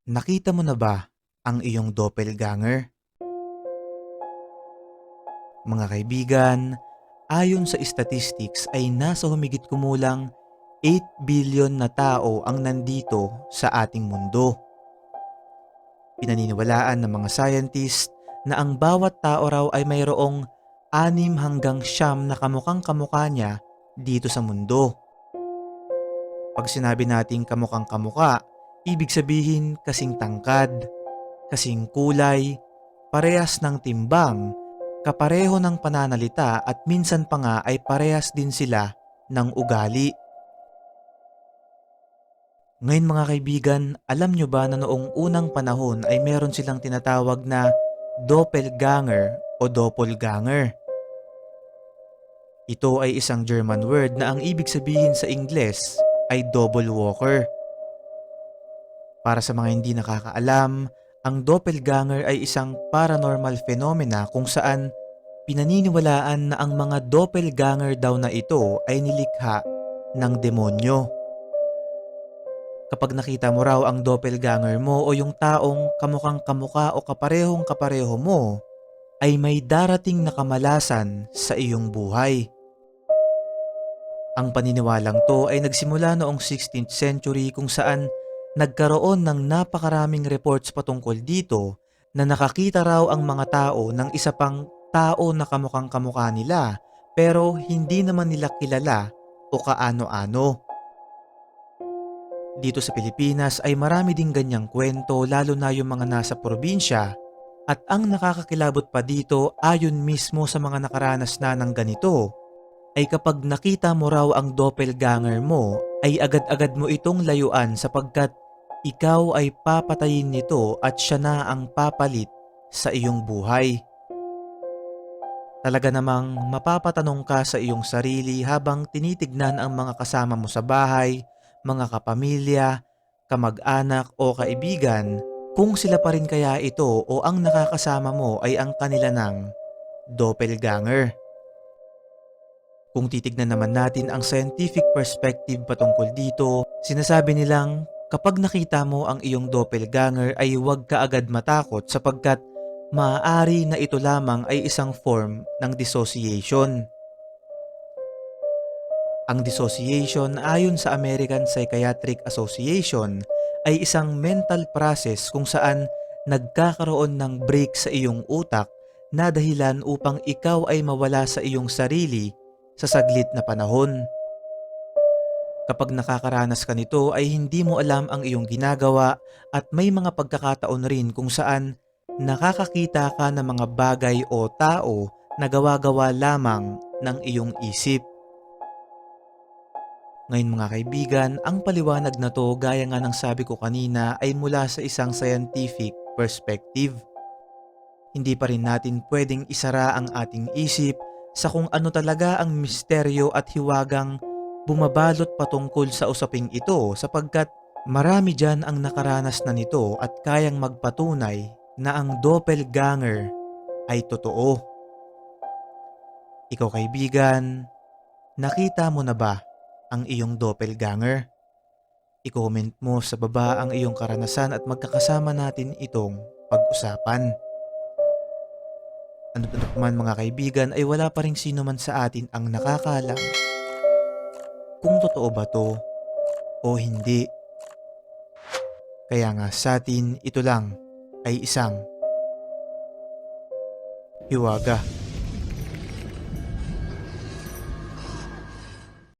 Nakita mo na ba ang iyong doppelganger? Mga kaibigan, ayon sa statistics ay nasa humigit kumulang 8 billion na tao ang nandito sa ating mundo. Pinaniniwalaan ng mga scientist na ang bawat tao raw ay mayroong 6 hanggang 9 na kamukhang kamukha niya dito sa mundo. Pag sinabi nating kamukhang kamuka, ibig sabihin kasing tangkad, kasing kulay, parehas ng timbang, kapareho ng pananalita at minsan pa nga ay parehas din sila ng ugali. Ngayon mga kaibigan, alam nyo ba na noong unang panahon ay meron silang tinatawag na doppelganger o doppelganger? Ito ay isang German word na ang ibig sabihin sa Ingles ay double walker. Para sa mga hindi nakakaalam, ang doppelganger ay isang paranormal phenomena kung saan pinaniniwalaan na ang mga doppelganger daw na ito ay nilikha ng demonyo. Kapag nakita mo raw ang doppelganger mo o yung taong kamukhang kamuka o kaparehong kapareho mo, ay may darating na kamalasan sa iyong buhay. Ang paniniwalang to ay nagsimula noong 16th century kung saan nagkaroon ng napakaraming reports patungkol dito na nakakita raw ang mga tao ng isa pang tao na kamukhang kamukha nila pero hindi naman nila kilala o kaano-ano. Dito sa Pilipinas ay marami ding ganyang kwento lalo na yung mga nasa probinsya at ang nakakakilabot pa dito ayon mismo sa mga nakaranas na ng ganito ay kapag nakita mo raw ang doppelganger mo ay agad-agad mo itong layuan sapagkat ikaw ay papatayin nito at siya na ang papalit sa iyong buhay. Talaga namang mapapatanong ka sa iyong sarili habang tinitignan ang mga kasama mo sa bahay, mga kapamilya, kamag-anak o kaibigan kung sila pa rin kaya ito o ang nakakasama mo ay ang kanila ng doppelganger. Kung titignan naman natin ang scientific perspective patungkol dito, sinasabi nilang kapag nakita mo ang iyong doppelganger ay huwag ka agad matakot sapagkat maaari na ito lamang ay isang form ng dissociation. Ang dissociation ayon sa American Psychiatric Association ay isang mental process kung saan nagkakaroon ng break sa iyong utak na dahilan upang ikaw ay mawala sa iyong sarili sa saglit na panahon. Kapag nakakaranas ka nito ay hindi mo alam ang iyong ginagawa at may mga pagkakataon rin kung saan nakakakita ka ng mga bagay o tao na gawa-gawa lamang ng iyong isip. Ngayon mga kaibigan, ang paliwanag na to gaya nga ng sabi ko kanina ay mula sa isang scientific perspective. Hindi pa rin natin pwedeng isara ang ating isip sa kung ano talaga ang misteryo at hiwagang bumabalot patungkol sa usaping ito sapagkat marami dyan ang nakaranas na nito at kayang magpatunay na ang doppelganger ay totoo. Ikaw kaibigan, nakita mo na ba ang iyong doppelganger? I-comment mo sa baba ang iyong karanasan at magkakasama natin itong pag-usapan. Ano't ano pa man mga kaibigan ay wala pa ring sino man sa atin ang nakakaalam kung totoo ba to o hindi. Kaya nga sa atin ito lang ay isang hiwaga.